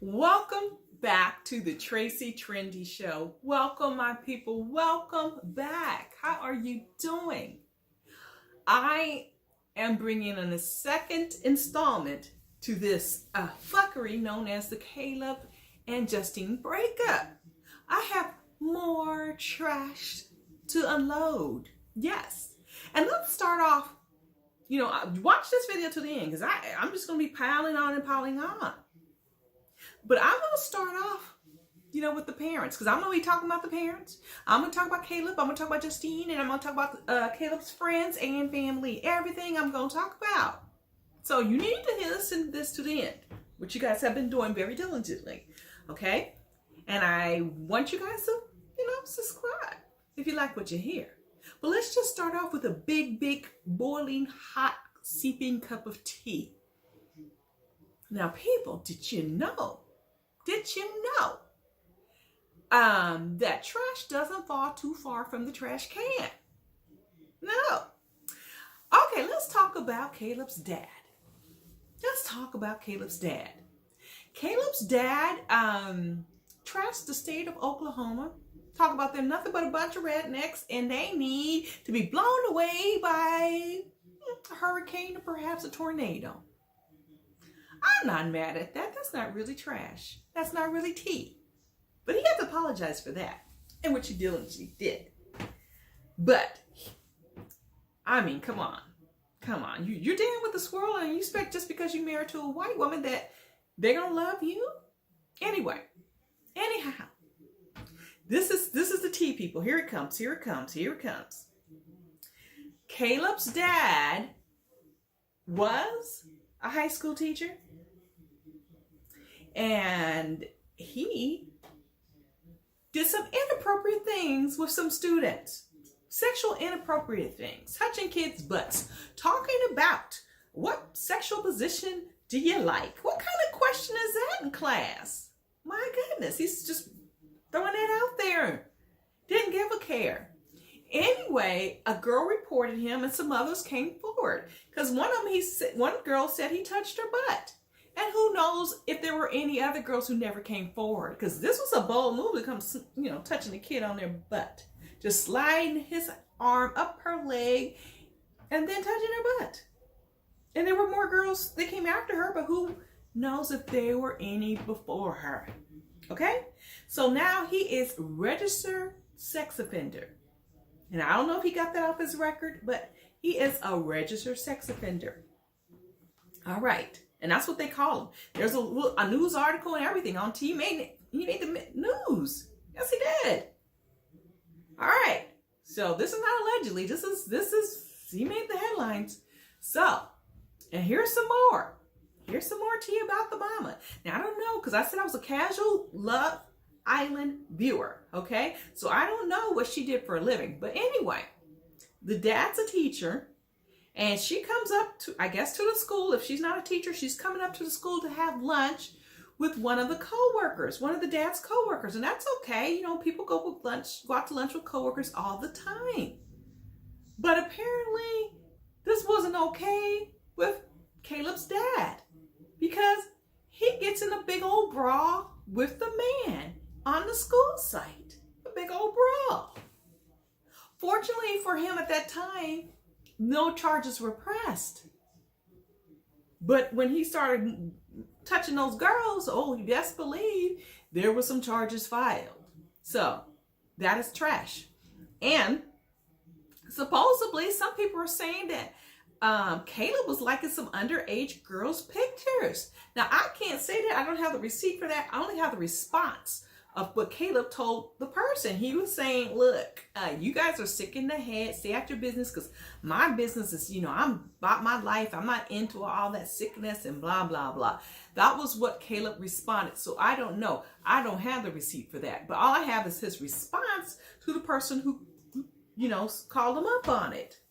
Welcome back to the Tracie Trendy Show. Welcome, my people. Welcome back. How are you doing? I am bringing in a second installment to this fuckery known as the Caleb and Justine breakup. I have more trash to unload. Yes. And let's start off, watch this video to the end because I'm just going to be piling on and piling on. But I'm going to start off, with the parents, because I'm going to be talking about the parents. I'm going to talk about Caleb. I'm going to talk about Justine, and I'm going to talk about Caleb's friends and family. Everything I'm going to talk about. So you need to listen to this to the end, which you guys have been doing very diligently. Okay? And I want you guys to, subscribe if you like what you hear. But let's just start off with a big, boiling, hot, seeping cup of tea. Now, people, did you know that trash doesn't fall too far from the trash can? No. Okay, let's talk about Caleb's dad. Caleb's dad trashed the state of Oklahoma. Talk about them nothing but a bunch of rednecks, and they need to be blown away by a hurricane or perhaps a tornado. I'm not mad at that. That's not really trash. That's not really tea. But he had to apologize for that, and which he diligently did. But, come on. You're dealing with the squirrel, and you expect just because you're married to a white woman that they're going to love you? Anyhow. This is the tea, people. Here it comes. Caleb's dad was a high school teacher, and he did some inappropriate things with some students. Sexual inappropriate things, touching kids' butts, talking about what sexual position do you like? What kind of question is that in class? My goodness, he's just throwing it out there. Didn't give a care. Anyway, a girl reported him and some others came forward because one girl said he touched her butt. And who knows if there were any other girls who never came forward, because this was a bold move to come, touching the kid on their butt. Just sliding his arm up her leg and then touching her butt. And there were more girls that came after her, but who knows if there were any before her. Okay? So now he is registered sex offender. And I don't know if he got that off his record, but he is a registered sex offender. All right. And that's what they call him. There's a news article and everything on TV. He made the news. Yes, he did. All right. So this is not allegedly. This is, he made the headlines. So, and here's some more. Here's some more tea about the mama. Now, I don't know, because I said I was a casual Love Island viewer, okay? So I don't know what she did for a living. But anyway, the dad's a teacher, and she comes up to, I guess, to the school. If she's not a teacher, she's coming up to the school to have lunch with one of the co-workers, one of the dad's co-workers. And that's okay. People go out to lunch with co-workers all the time. But apparently, this wasn't okay with Caleb's dad, because he gets in a big old brawl with the man on the school site. A big old brawl. Fortunately for him at that time, no charges were pressed. But when he started touching those girls, you best believe there were some charges filed. So that is trash. And supposedly some people are saying that Caleb was liking some underage girls' pictures. Now, I can't say that. I don't have the receipt for that. I only have the response of what Caleb told the person. He was saying, look, you guys are sick in the head. Stay at your business, because my business is, I'm about my life. I'm not into all that sickness and blah, blah, blah. That was what Caleb responded. So I don't know. I don't have the receipt for that. But all I have is his response to the person who, called him up on it.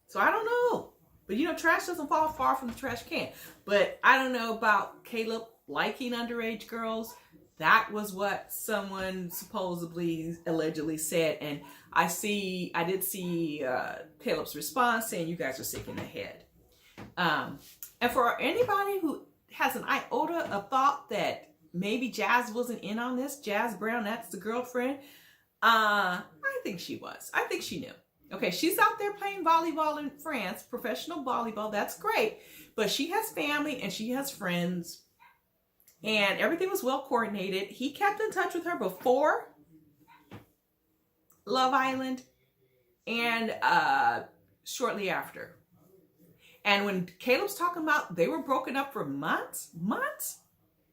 So I don't know. But, trash doesn't fall far from the trash can. But I don't know about Caleb liking underage girls. That was what someone supposedly, allegedly said. And I did see Caleb's response saying, you guys are sick in the head. And for anybody who has an iota of thought that maybe Jazz wasn't in on this. Jazz Brown, that's the girlfriend. I think she was. I think she knew. Okay, she's out there playing volleyball in France, professional volleyball. That's great. But she has family and she has friends. And everything was well coordinated. He kept in touch with her before Love Island and shortly after. And when Caleb's talking about they were broken up for months,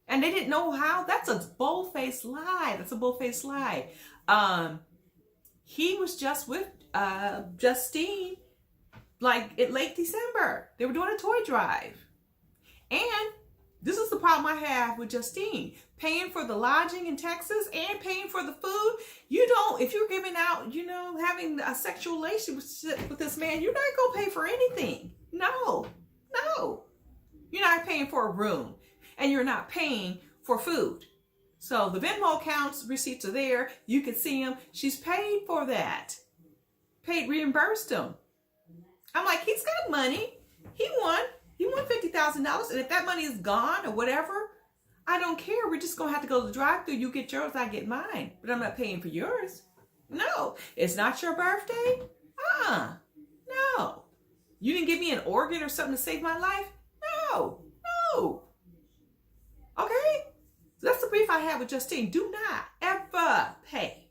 and they didn't know how, that's a bold-faced lie. That's a bold-faced lie. He was just with Justine like in late December. They were doing a toy drive. And this is the problem I have with Justine. Paying for the lodging in Texas and paying for the food. You don't, if you're giving out, having a sexual relationship with this man, you're not going to pay for anything. No. You're not paying for a room. And you're not paying for food. So the Venmo accounts, receipts are there. You can see them. She's paid for that. Reimbursed him. I'm like, he's got money. He won $50,000. And if that money is gone or whatever, I don't care. We're just going to have to go to the drive-thru. You get yours, I get mine. But I'm not paying for yours. No. It's not your birthday? No. You didn't give me an organ or something to save my life? No. Okay? So that's the brief I have with Justine. Do not ever pay.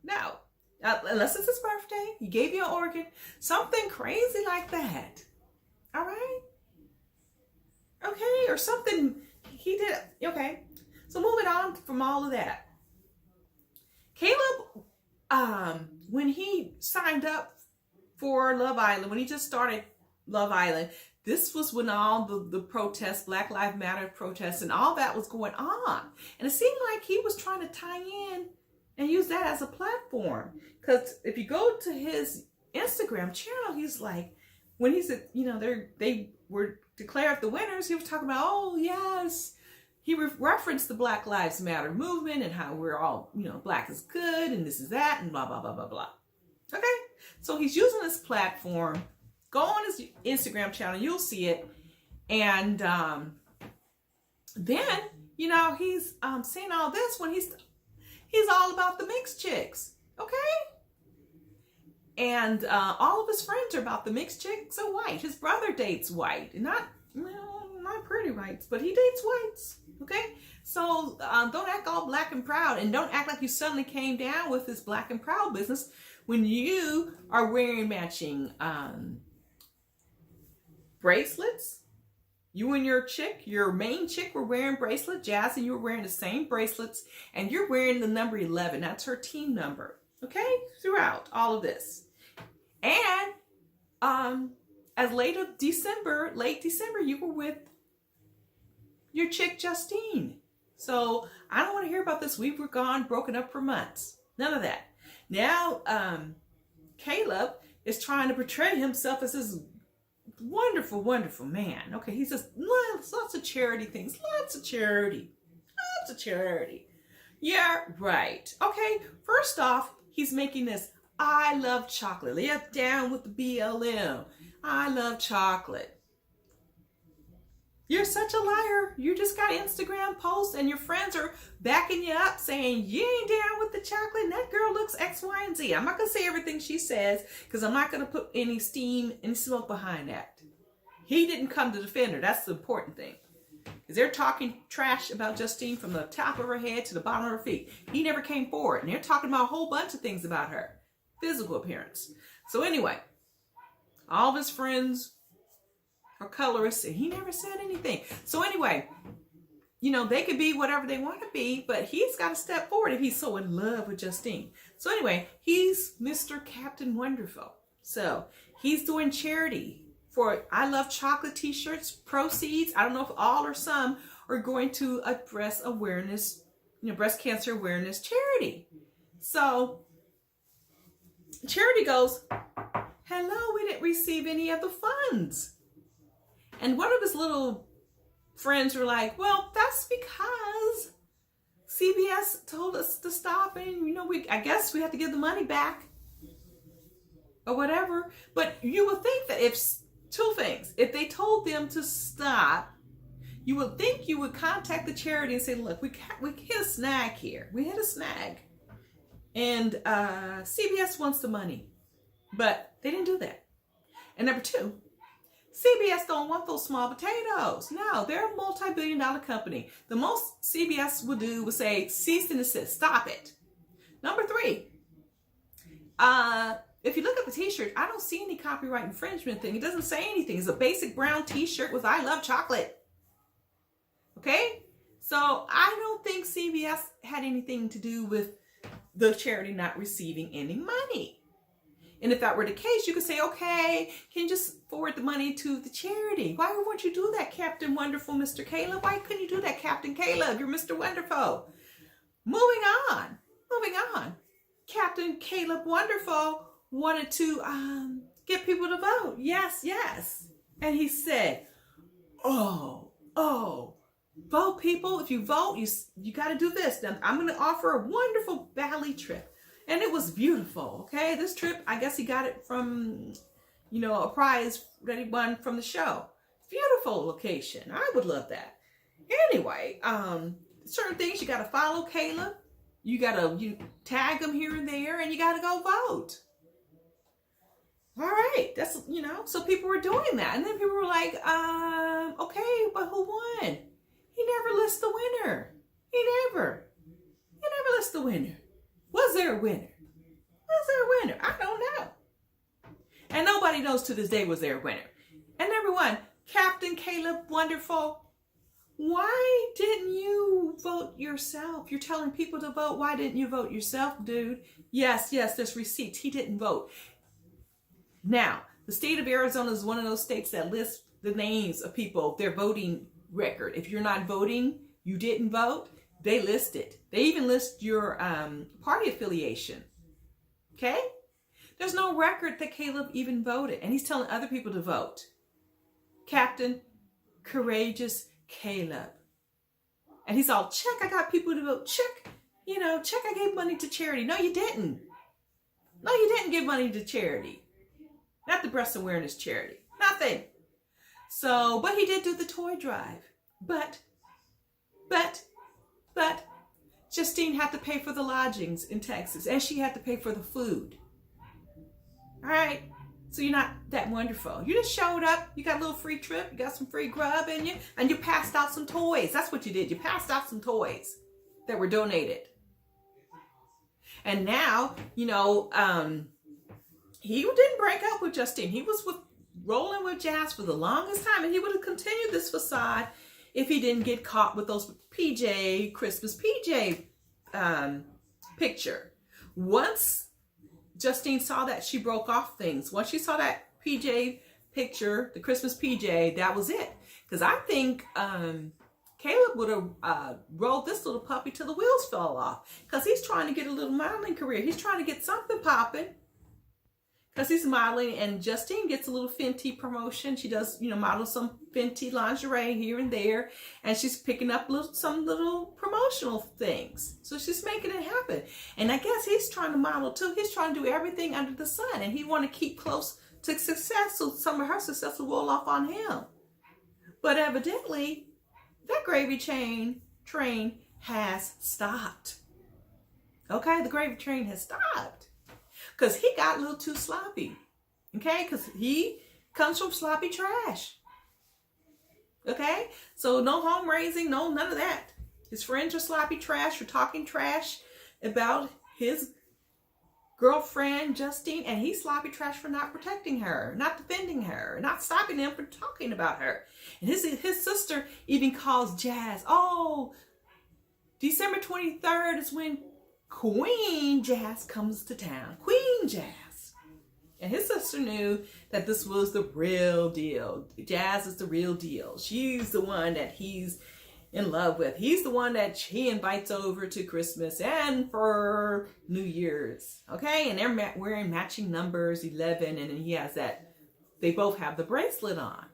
No. Unless it's his birthday, he gave you an organ, something crazy like that. All right? Okay? Or something he did. Okay. So moving on from all of that. Caleb, when he signed up for Love Island, when he just started Love Island, this was when all the protests, Black Lives Matter protests, and all that was going on. And it seemed like he was trying to tie in and use that as a platform. Because if you go to his Instagram channel, he's like, when he said, they were declared the winners, he was talking about, oh, yes. He referenced the Black Lives Matter movement and how we're all, black is good and this is that and blah, blah, blah, blah, blah. Okay? So he's using this platform. Go on his Instagram channel, you'll see it. And then, he's saying all this when he's all about the mixed chicks, okay? And all of his friends are about the mixed chicks are white. His brother dates white, not pretty whites, but he dates whites, okay? So don't act all black and proud, and don't act like you suddenly came down with this black and proud business when you are wearing matching bracelets. You and your main chick were wearing bracelets. Jazz and you were wearing the same bracelets. And you're wearing the number 11. That's her team number. Okay? Throughout all of this. And as late December, you were with your chick Justine. So I don't want to hear about this. We were gone, broken up for months. None of that. Now, Caleb is trying to portray himself as this wonderful, wonderful man. Okay, he says lots of charity things. Lots of charity. Yeah, right. Okay, first off, he's making this I love chocolate. Lay it down with the BLM. I love chocolate. You're such a liar. You just got Instagram posts and your friends are backing you up saying you ain't down with the chocolate and that girl looks X, Y, and Z. I'm not going to say everything she says because I'm not going to put any steam, any smoke behind that. He didn't come to defend her. That's the important thing. Because they're talking trash about Justine from the top of her head to the bottom of her feet. He never came forward. And they're talking about a whole bunch of things about her. Physical appearance. So anyway, all of his friends are colorists and he never said anything. So anyway, they could be whatever they want to be, but he's got to step forward if he's so in love with Justine. So anyway, he's Mr. Captain Wonderful. So he's doing charity for I Love Chocolate t-shirts. Proceeds, I don't know if all or some, are going to a breast awareness, breast cancer awareness charity. So charity goes, hello, we didn't receive any of the funds. And one of his little friends were like, well, that's because CBS told us to stop and, I guess we have to give the money back or whatever. But you would think that two things, if they told them to stop, You would think you would contact the charity and say, look, we hit a snag here. We hit a snag. And CBS wants the money. But they didn't do that. And number two, CBS don't want those small potatoes. No, they're a multi-billion-dollar company. The most CBS would do would say, cease and desist, stop it. Number three, if you look at the t-shirt, I don't see any copyright infringement thing. It doesn't say anything. It's a basic brown t-shirt with I love chocolate. Okay? So I don't think CBS had anything to do with the charity not receiving any money. And if that were the case, you could say, okay, can you just forward the money to the charity? Why won't you do that, Captain Wonderful, Mr. Caleb? Why couldn't you do that, Captain Caleb? You're Mr. Wonderful. Moving on. Captain Caleb Wonderful wanted to get people to vote. Yes. And he said, oh, vote, people. If you vote, you got to do this. Then I'm going to offer a wonderful Bali trip. And it was beautiful, okay? This trip, I guess he got it from, a prize that he won from the show. Beautiful location. I would love that. Anyway, certain things you got to follow Caleb. You got to tag him here and there, and you got to go vote. All right. That's, so people were doing that. And then people were like, okay, but who won? He never lists the winner. He never lists the winner. Was there a winner? I don't know. And nobody knows to this day was there a winner. And number one, Captain Caleb Wonderful, why didn't you vote yourself? You're telling people to vote. Why didn't you vote yourself, dude? Yes, there's receipts. He didn't vote. Now, the state of Arizona is one of those states that lists the names of people, their voting record. If you're not voting, you didn't vote. They list it. They even list your party affiliation. Okay? There's no record that Caleb even voted. And he's telling other people to vote. Captain Courageous Caleb. And he's all, check, I got people to vote. Check, check, I gave money to charity. No, you didn't. No, you didn't give money to charity. Not the breast awareness charity. Nothing. So, but he did do the toy drive. But Justine had to pay for the lodgings in Texas, and she had to pay for the food. All right, so you're not that wonderful. You just showed up, you got a little free trip, you got some free grub in you, and you passed out some toys. That's what you did. You passed out some toys that were donated. And now, he didn't break up with Justine. He was rolling with Jazz for the longest time, and he would have continued this facade if he didn't get caught with those Christmas PJ picture. Once Justine saw that, she broke off things. Once she saw that PJ picture, the Christmas PJ, that was it. Because I think Caleb would have rolled this little puppy till the wheels fell off. Because he's trying to get a little modeling career. He's trying to get something popping. Because he's modeling, and Justine gets a little Fenty promotion. She does, model some Fenty lingerie here and there, and she's picking up some little promotional things. So she's making it happen. And I guess he's trying to model too. He's trying to do everything under the sun, and he want to keep close to success, so some of her success will roll off on him. But evidently, that gravy train has stopped. Okay, the gravy train has stopped. Because he got a little too sloppy. Okay? Because he comes from sloppy trash. Okay? So no home raising, no, none of that. His friends are sloppy trash, are talking trash about his girlfriend, Justine, and he's sloppy trash for not protecting her, not defending her, not stopping him from talking about her. And his sister even calls Jazz. Oh, December 23rd is when Queen Jazz comes to town. Queen Jazz. And his sister knew that this was the real deal. Jazz is the real deal. She's the one that he's in love with. He's the one that he invites over to Christmas and for New Year's. Okay? And they're wearing matching numbers, 11, and then he has that. They both have the bracelet on.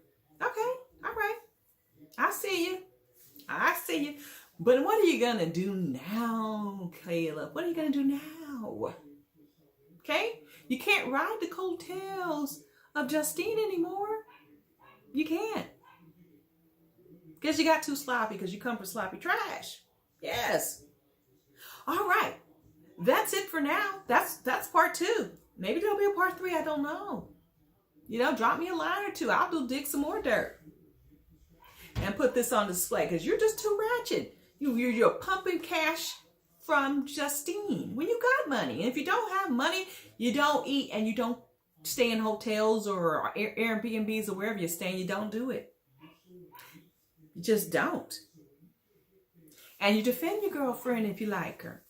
Okay. All right. I see you. But what are you going to do now, Caleb? What are you going to do now? Okay? You can't ride the coattails of Justine anymore. You can't. Because you got too sloppy because you come for sloppy trash. Yes. All right. That's it for now. That's part 2. Maybe there'll be a part 3. I don't know. Drop me a line or two. I'll dig some more dirt and put this on display because you're just too ratchet. You're pumping cash from Justine when you got money. And if you don't have money, you don't eat and you don't stay in hotels or Airbnbs or wherever you're staying. You don't do it. You just don't. And you defend your girlfriend if you like her.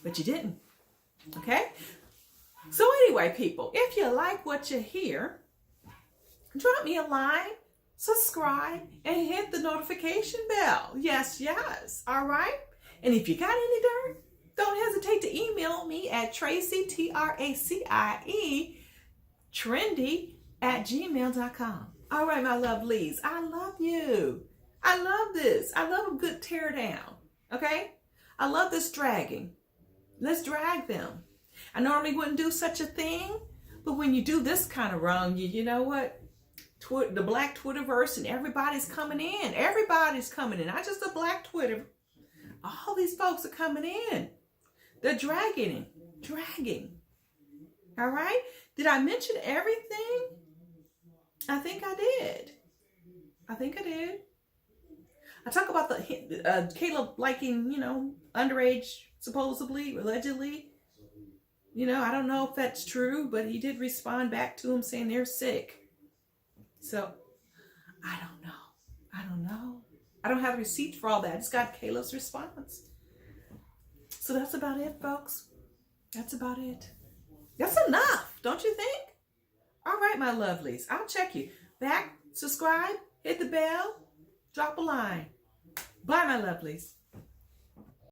But you didn't. Okay? So anyway, people, if you like what you hear, drop me a line, subscribe, and hit the notification bell. Yes, yes. All right? And if you got any dirt, don't hesitate to email me at Tracie, Tracie, trendy@gmail.com. All right, my lovelies. I love you. I love this. I love a good tear down. Okay? I love this dragging. Let's drag them. I normally wouldn't do such a thing, but when you do this kind of wrong, you know what? The black Twitterverse and everybody's coming in. Everybody's coming in. Not just the black Twitter. All these folks are coming in. They're dragging. All right? Did I mention everything? I think I did. I talk about the Caleb liking, underage, supposedly, allegedly. I don't know if that's true, but he did respond back to him saying they're sick. So, I don't know. I don't have a receipt for all that. I just got Caleb's response. So that's about it, folks. That's about it. That's enough, don't you think? All right, my lovelies. I'll check you. Back, subscribe, hit the bell, drop a line. Bye, my lovelies.